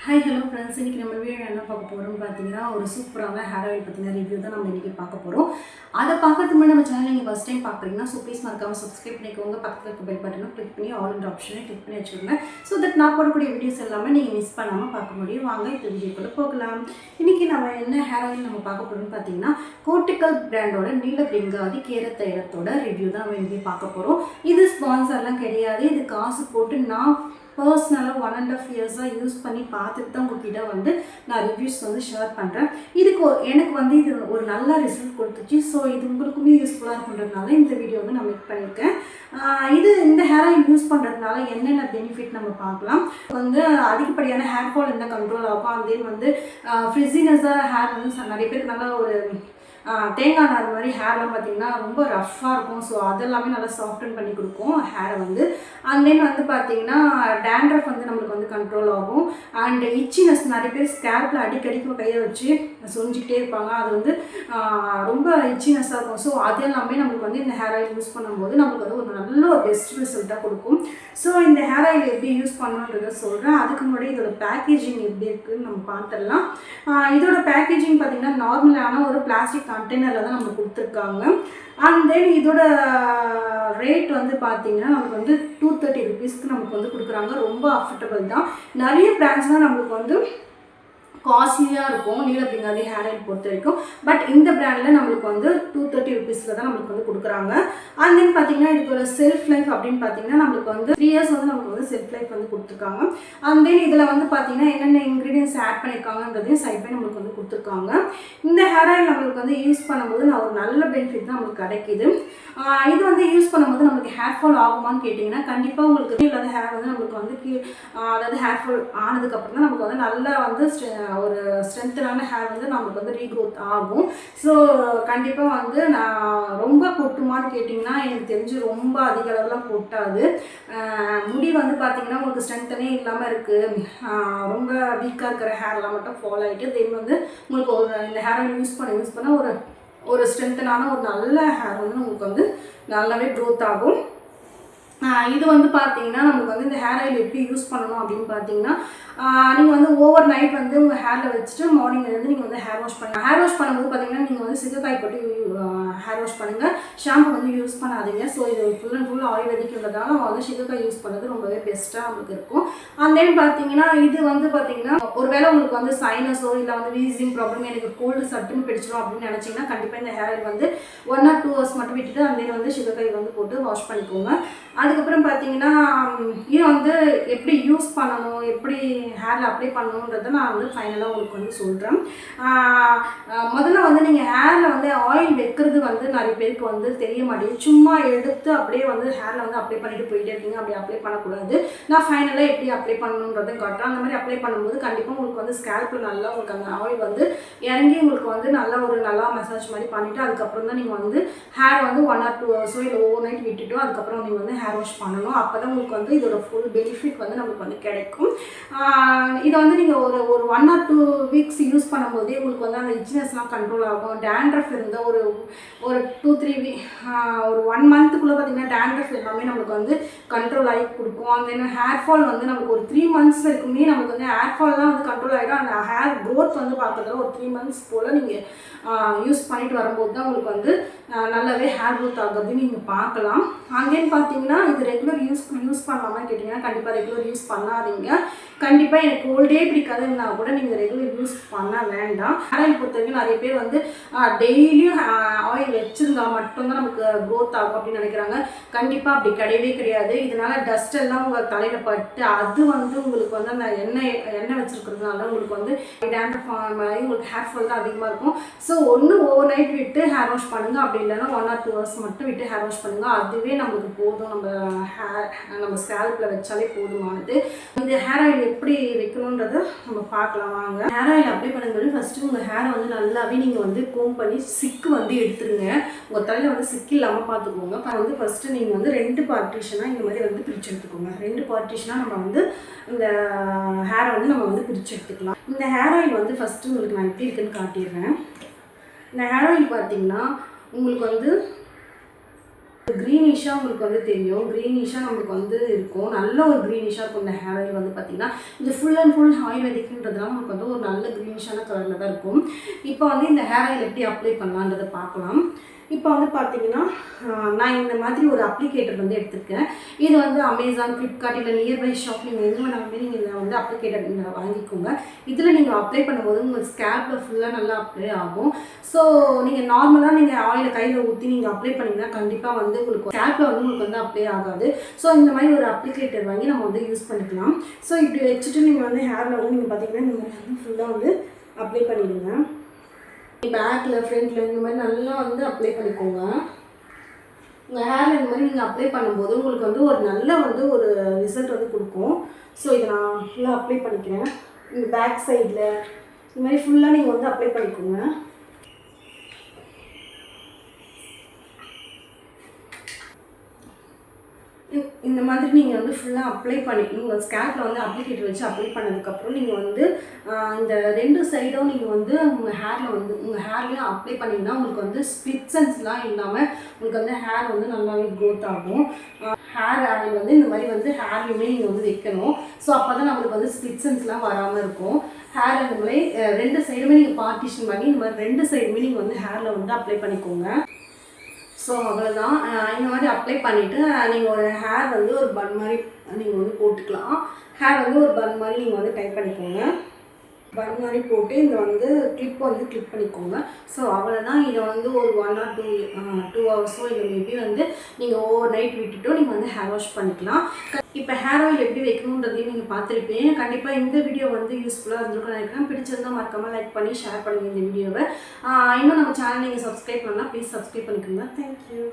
Hi hello friends, இன்றைக்கி நம்ம video என்ன பார்க்க போகிறோம்னு பார்த்தீங்கன்னா ஒரு சூப்பரான ஹேர் ஆயில் பற்றின ரிவ்யூ தான் நம்ம இன்றைக்கி பார்க்க போகிறோம். அதை பார்க்கறதுக்கு முன்னாடி நம்ம சேனல் நீங்கள் ஃபஸ்ட் டைம் பார்க்குறீங்கன்னா ப்ளீஸ் மறக்காமல் சப்ஸ்கிரைப் பண்ணிக்கோங்க. பக்கத்தில் இருக்க பெல் பட்டனை கிளிக் பண்ணி ஆல் இந்த ஆப்ஷனை கிளிக் பண்ணி வச்சுக்கோங்க. ஸோ தட் நான் போடக்கூடிய வீடியோஸ் எல்லாமே நீங்கள் மிஸ் பண்ணாமல் பார்க்க முடியும். வாங்க இப்போ வீடியோக்குள்ளே போகலாம். இன்றைக்கி நம்ம என்ன ஹேர் ஆயில் நம்ம பார்க்க போகிறோம்னு பார்த்தீங்கன்னா கோட்டிக்கல் பிராண்டோட நீல பெங்காதி கேர தைலத்தோட ரிவ்யூ தான் நம்ம இன்றைக்கி பார்க்க போகிறோம். இது ஸ்பான்சர்லாம் கிடையாது. இது காசு போட்டு நான் பர்சனலாக 1.5 இயர்ஸாக யூஸ் பண்ணி பார்த்துட்டு தான் உங்கள்கிட்ட வந்து நான் ரிவ்யூஸ் வந்து ஷேர் பண்ணுறேன். இதுக்கு எனக்கு வந்து இது ஒரு நல்ல ரிசல்ட் கொடுத்துச்சு. ஸோ இது உங்களுக்குமே யூஸ்ஃபுல்லாக இருக்குன்றதுனால இந்த வீடியோ வந்து நான் மேக் பண்ணியிருக்கேன். இந்த ஹேர் ஆயில் யூஸ் பண்ணுறதுனால என்னென்ன பெனிஃபிட் நம்ம பார்க்கலாம். வந்து அதிகப்படியான ஹேர் ஃபால் எந்த கண்ட்ரோல் ஆகும். அதே வந்து ஃப்ரிஸினஸாக ஹேர் வந்து நிறைய பேருக்கு நல்லா ஒரு தேங்காய் நார் மாதிரி ஹேர்லாம் பார்த்திங்கன்னா ரொம்ப ரஃப்பாக இருக்கும். ஸோ அதெல்லாமே நல்லா சாஃப்டன் பண்ணி கொடுக்கும் ஹேரை வந்து. அண்ட் தென் வந்து பார்த்திங்கன்னா டேண்ட்ரஃப் வந்து நம்மளுக்கு வந்து கண்ட்ரோல் ஆகும். அண்ட் இச்சினஸ் நிறைய பேர் ஸ்கேல்பில் அடிக்கடிக்கு கையை வச்சு சொஞ்சிக்கிட்டே இருப்பாங்க. அது வந்து ரொம்ப இச்சினஸ்ஸாக இருக்கும். ஸோ அது எல்லாமே நம்மளுக்கு வந்து இந்த ஹேர் ஆயில் யூஸ் பண்ணும்போது நம்மளுக்கு வந்து ஒரு நல்ல ஒரு பெஸ்ட் ரிசல்ட்டாக கொடுக்கும். ஸோ இந்த ஹேர் ஆயில் எப்படி யூஸ் பண்ணணுன்றதை சொல்கிறேன். அதுக்கு முன்னாடி இதோட பேக்கேஜிங் எப்படி இருக்குதுன்னு நம்ம பார்த்துடலாம். இதோட பேக்கேஜிங் பார்த்திங்கன்னா நார்மலான ஒரு பிளாஸ்டிக் கண்டெய்னரில் தான் நம்ம கொடுத்துருக்காங்க. அண்ட் தென் இதோட ரேட் வந்து பார்த்திங்கன்னா நமக்கு வந்து 230 rupees நமக்கு வந்து கொடுக்குறாங்க. ரொம்ப அஃபோர்டபுள் தான். நிறைய பிராண்ட்ஸ்லாம் நம்மளுக்கு வந்து காஸ்ட்லியாக இருக்கும் நீல பெங்காதி ஹேர் ஆயில் பொறுத்த வரைக்கும். பட் இந்த பிராண்டில் நம்மளுக்கு வந்து 230 rupees தான் நம்மளுக்கு வந்து கொடுக்குறாங்க. அண்ட் தென் பார்த்திங்கன்னா இதுக்கு ஒரு செல்ஃப் லைஃப் அப்படின்னு பார்த்திங்கன்னா நம்மளுக்கு வந்து 3 years வந்து நமக்கு வந்து செல்ஃப் லைஃப் வந்து கொடுத்துருக்காங்க. அண்ட் தென் இதில் வந்து பார்த்திங்கன்னா என்னென்ன இன்க்ரீடியன்ஸ் ஆட் பண்ணியிருக்காங்கன்றதையும் சைட் பண்ணி நம்மளுக்கு வந்து கொடுத்துருக்காங்க. இந்த ஹேர் ஆயில் நம்மளுக்கு வந்து யூஸ் பண்ணும்போது நான் ஒரு நல்ல பெனிஃபிட் தான் நம்மளுக்கு கிடைக்கிது. இது வந்து யூஸ் பண்ணும்போது நம்மளுக்கு ஹேர் ஃபால் ஆகுமான்னு கேட்டிங்கன்னா கண்டிப்பாக உங்களுக்கு இல்லாத ஹேர் வந்து நம்மளுக்கு வந்து அதாவது ஹேர் ஃபால் ஆனதுக்கப்புறம் தான் நமக்கு வந்து நல்லா வந்து ஒரு ஸ்ட்ரென்த்தனான ஹேர் வந்து நம்மளுக்கு வந்து ரீக்ரோத் ஆகும். ஸோ கண்டிப்பாக வந்து நான் ரொம்ப கொட்டுமான்னு கேட்டிங்கன்னா எனக்கு தெரிஞ்சு ரொம்ப அதிக அளவுலாம் கொட்டாது. முடி வந்து பார்த்திங்கன்னா உங்களுக்கு ஸ்ட்ரென்த்தனே இல்லாமல் இருக்குது, ரொம்ப வீக்காக இருக்கிற ஹேர்லாம் மட்டும் ஃபால் ஆகிட்டு தென் வந்து உங்களுக்கு ஒரு இந்த ஹேர் ஆயில் யூஸ் பண்ண ஒரு ஸ்ட்ரென்த்தனான ஒரு நல்ல ஹேர் வந்து உங்களுக்கு வந்து நல்லாவே க்ரோத் ஆகும். இது வந்து பார்த்திங்கன்னா நமக்கு வந்து இந்த ஹேர் ஆயில் எப்படி யூஸ் பண்ணணும் அப்படின்னு பார்த்தீங்கன்னா நீங்கள் வந்து ஓவர் நைட் வந்து உங்கள் ஹேரில் வச்சுட்டு மார்னிங் வந்து நீங்கள் வந்து ஹேர் வாஷ் பண்ணுங்கள். ஹேர் வாஷ் பண்ணும்போது பார்த்திங்கன்னா நீங்கள் வந்து சிகக்காய் போட்டு ஹேர் வாஷ் பண்ணுங்கள். ஷாம்பு வந்து யூஸ் பண்ணாதீங்க. ஸோ இது ஃபுல் அண்ட் ஃபுல் ஆயுர்வேதிக் உள்ளதால் நம்ம வந்து சிகக்காய் யூஸ் பண்ணது ரொம்பவே பெஸ்ட்டாக உங்களுக்கு இருக்கும். அண்ட் தென் பார்த்தீங்கன்னா இது வந்து பார்த்திங்கன்னா ஒருவேளை உங்களுக்கு வந்து சைனஸோ இல்லை வந்து வீசிங் ப்ராப்ளம் எனக்கு கோல்டு சட்டுன்னு பிடிச்சிடும் அப்படின்னு நினச்சிங்கன்னா கண்டிப்பாக இந்த ஹேர் ஆயில் வந்து 1 or 2 hours மட்டும் விட்டுட்டு அந்த வந்து சிகக்காய் வந்து போட்டு வாஷ் பண்ணிக்கோங்க. அதுக்கப்புறம் பார்த்தீங்கன்னா இது வந்து எப்படி யூஸ் பண்ணணும், எப்படி ஹேரில் அப்ளை பண்ணணுன்றதை நான் வந்து ஃபைனலாக உங்களுக்கு வந்து சொல்கிறேன். முதல்ல வந்து நீங்கள் ஹேரில் வந்து ஆயில் வைக்கிறது வந்து நிறைய பேருக்கு வந்து தெரிய மாட்டேங்குது. சும்மா எடுத்து அப்படியே வந்து ஹேரில் வந்து அப்ளை பண்ணிட்டு போயிட்டே இருக்கீங்க. அப்படி அப்ளை பண்ணக்கூடாது. நான் ஃபைனலாக எப்படி அப்ளை பண்ணணுன்றதை காட்டுறேன். அந்த மாதிரி அப்ளை பண்ணும்போது கண்டிப்பாக உங்களுக்கு வந்து ஸ்கேல்பில் நல்லா உங்களுக்கு அந்த ஆயில் வந்து இறங்கி உங்களுக்கு வந்து நல்லா மசாஜ் மாதிரி பண்ணிவிட்டு அதுக்கப்புறம் தான் நீங்கள் வந்து ஹேரை வந்து 1 or 2 hours இல்லை ஓவர் நைட் விட்டுட்டோ அதுக்கப்புறம் நீங்கள் வந்து ஹேர் வாஷ் பண்ணணும். அப்போ தான் உங்களுக்கு வந்து இதோட ஃபுல் பெனிஃபிட் வந்து நமக்கு வந்து கிடைக்கும். இதை வந்து நீங்கள் ஒரு 1 or 2 weeks யூஸ் பண்ணும்போதே உங்களுக்கு வந்து அந்த இச்சினஸ்லாம் கண்ட்ரோல் ஆகும். டேண்ட்ரஃப் இருந்தால் ஒரு 2-3 weeks ஒரு 1 monthக்குள்ளே பார்த்திங்கன்னா டேண்ட்ரஃப் எல்லாமே நம்மளுக்கு வந்து கண்ட்ரோல் ஆகி கொடுக்கும். அந்த ஹேர் ஃபால் வந்து நமக்கு ஒரு 3 months வரைக்குமே நமக்கு வந்து ஹேர் ஃபால்லாம் வந்து கண்ட்ரோல் ஆகிடும். அந்த ஹேர் க்ரோத் வந்து பார்க்குறதுல ஒரு 3 months போல் நீங்கள் யூஸ் பண்ணிட்டு வரும்போது தான் உங்களுக்கு வந்து நல்லாவே ஹேர் க்ரோத் ஆகுறது நீங்கள் பார்க்கலாம். அங்கேன்னு பார்த்தீங்கன்னா இது ரெகுலர் யூஸ் பண்ணலாமான்னு கேட்டிங்கன்னா கண்டிப்பாக ரெகுலர் யூஸ் பண்ணாதீங்க. கண்டிப்பாக எனக்கு கோல்டே பிடிக்காதுன்னா கூட நீங்கள் ரெகுலர் யூஸ் பண்ண வேண்டாம். ஹேர் ஆயில் பொறுத்த வரைக்கும் நிறைய பேர் வந்து டெய்லியும் ஆயில் வச்சுருந்தா மட்டும்தான் நமக்கு க்ரோத் ஆகும் அப்படின்னு நினைக்கிறாங்க. கண்டிப்பாக அப்படி கிடையவே கிடையாது. இதனால் டஸ்ட் எல்லாம் உங்கள் தலையில் பட்டு அது வந்து உங்களுக்கு வந்து அந்த எண்ணெய் வச்சுருக்கிறதுனால உங்களுக்கு வந்து டேண்ட்ரஃப் மாதிரி உங்களுக்கு ஹேர் ஃபால் தான் அதிகமாக இருக்கும். ஸோ ஒன்று ஓவர் நைட் விட்டு ஹேர் வாஷ் பண்ணுங்கள். அப்படி இல்லைன்னா 1 or 2 hours மட்டும் விட்டு ஹேர் வாஷ் பண்ணுங்கள். அதுவே நம்மளுக்கு போதும். நம்ம ஸ்கேல்பில் வச்சாலே போதுமானது. இந்த ஹேர் ஆயில் எப்படி வைக்கணுன்றதை நம்ம பார்க்கலாம் வாங்க. ஹேர் ஆயில் அப்ளை பண்ணும்போது ஃபஸ்ட்டு உங்கள் ஹேரை வந்து நல்லாவே நீங்கள் வந்து கோம் பண்ணி சிக்கு வந்து எடுத்துருங்க. உங்கள் தலையில் வந்து சிக்கு இல்லாமல் பார்த்துக்கோங்க. வந்து ஃபஸ்ட்டு நீங்கள் வந்து 2 பார்ட்டிஷனாக இந்த மாதிரி வந்து பிரித்து எடுத்துக்கோங்க. 2 பார்ட்டிஷனாக நம்ம வந்து இந்த ஹேரை வந்து நம்ம வந்து பிரித்து எடுத்துக்கலாம். இந்த ஹேர் ஆயில் வந்து ஃபஸ்ட்டு உங்களுக்கு நான் எப்படி இருக்குன்னு காட்டிடுறேன். இந்த ஹேர் ஆயில் பார்த்திங்கன்னா உங்களுக்கு வந்து க்ரீனிஷாக உங்களுக்கு வந்து தெரியும், க்ரீனிஷாக நம்மளுக்கு வந்து இருக்கும், நல்ல ஒரு க்ரீனிஷாக இருக்கும். இந்த ஹேர் ஆயில் வந்து பார்த்திங்கன்னா இது ஃபுல் அண்ட் ஃபுல் ஆயுர்வேதிக்ன்றதுனால நமக்கு வந்து ஒரு நல்ல க்ரீனிஷான கலரில் தான் இருக்கும். இப்போ வந்து இந்த ஹேர் ஆயில் எப்படி அப்ளை பண்ணலான்றதை பார்க்கலாம். இப்போ வந்து பார்த்தீங்கன்னா நான் இந்த மாதிரி ஒரு அப்ளிகேட்டர் வந்து எடுத்திருக்கேன். இது வந்து அமேசான், ஃப்ளிப்கார்ட் இல்லை நியர்பை ஷாப் நீங்கள் எது வேணாலுமே நீங்கள் இதில் வந்து அப்ளிகேட்டர் நீங்கள் வாங்கிக்கோங்க. இதில் நீங்கள் அப்ளை பண்ணும்போது உங்கள் ஸ்கேல்பில் ஃபுல்லாக நல்லா அப்ளை ஆகும். ஸோ நீங்கள் நார்மலாக நீங்கள் ஆயிலை கையில் ஊற்றி நீங்கள் அப்ளை பண்ணிங்கன்னா கண்டிப்பாக வந்து உங்களுக்கு ஸ்கேல்பில் வந்து உங்களுக்கு வந்து அப்ளை ஆகாது. ஸோ இந்த மாதிரி ஒரு அப்ளிகேட்டர் வாங்கி நம்ம வந்து யூஸ் பண்ணிக்கலாம். ஸோ இப்படி வச்சுட்டு நீங்கள் வந்து ஹேரில் வந்து நீங்கள் பார்த்தீங்கன்னா இந்த மாதிரி வந்து ஃபுல்லாக வந்து அப்ளை பண்ணிவிடுங்க. பேக்கில் ஃப்ரண்ட்டில் இந்த மாதிரி நல்லா வந்து அப்ளை பண்ணிக்கோங்க. உங்கள் ஹேரில் இந்த மாதிரி நீங்கள் அப்ளை பண்ணும்போது உங்களுக்கு வந்து ஒரு நல்ல வந்து ஒரு ரிசல்ட் வந்து கொடுக்கும். ஸோ இதை நான் ஃபுல்லாக அப்ளை பண்ணிக்கிறேன். இந்த பேக் சைடில் இந்த மாதிரி ஃபுல்லாக நீங்கள் வந்து அப்ளை பண்ணிக்கோங்க. இந்த மாதிரி நீங்கள் வந்து ஃபுல்லாக அப்ளை பண்ணி உங்கள் ஸ்கேல்பில் வந்து அப்ளிகேட்டர் வச்சு அப்ளை பண்ணதுக்கப்புறம் நீங்கள் வந்து இந்த 2 சைடும் நீங்கள் வந்து உங்கள் ஹேர்லேயும் அப்ளை பண்ணிங்கன்னா உங்களுக்கு வந்து ஸ்பிளிட்ஸன்ஸ்லாம் இல்லாமல் உங்களுக்கு வந்து ஹேர் வந்து நல்லாவே க்ரோத் ஆகும். ஹேர் ஆயில் வந்து இந்த மாதிரி வந்து ஹேர்லையுமே நீங்கள் வந்து வைக்கணும். ஸோ அப்போ தான் நம்மளுக்கு வந்து ஸ்பிளிட்ஸன்ஸ்லாம் வராமல் இருக்கும். ஹேர் இந்த மாதிரி 2 சைடுமே நீங்கள் பார்ட்டிஷன் பண்ணி இந்த மாதிரி 2 சைடுமே நீங்கள் வந்து ஹேரில் வந்து அப்ளை பண்ணிக்கோங்க. ஸோ அவ்வளோதான். இந்த மாதிரி அப்ளை பண்ணிவிட்டு நீங்கள் ஒரு ஹேர் வந்து ஒரு பன் மாதிரி நீங்கள் வந்து போட்டுக்கலாம். ஹேர் வந்து ஒரு பன் மாதிரி நீங்கள் வந்து டைப் பண்ணிக்கோங்க. பன் மாதிரி போட்டு இதை வந்து கிளிப் பண்ணிக்கோங்க. ஸோ அவ்வளோதான். இதை வந்து ஒரு 1 or 2 ஹவர்ஸோ இல்லை மேபி வந்து நீங்கள் ஓவர் நைட் விட்டுட்டோ நீங்கள் வந்து ஹேர் வாஷ் பண்ணிக்கலாம். இப்போ ஹேர் ஆயில் எப்படி வைக்கணுன்றதையும் நீங்கள் பார்த்துருப்பீங்க. கண்டிப்பாக இந்த வீடியோ வந்து யூஸ்ஃபுல்லாக இருந்திருக்கும்னு நினைக்கிறேன். பிடிச்சிருந்தால் மறக்காமல் லைக் பண்ணி ஷேர் பண்ணுங்கள் இந்த வீடியோவை. இன்னும் நம்ம சேனல் நீங்கள் சப்ஸ்கிரைப் பண்ணலாம், ப்ளீஸ் சப்ஸ்கிரைப் பண்ணிக்கோங்க. தேங்க்யூ.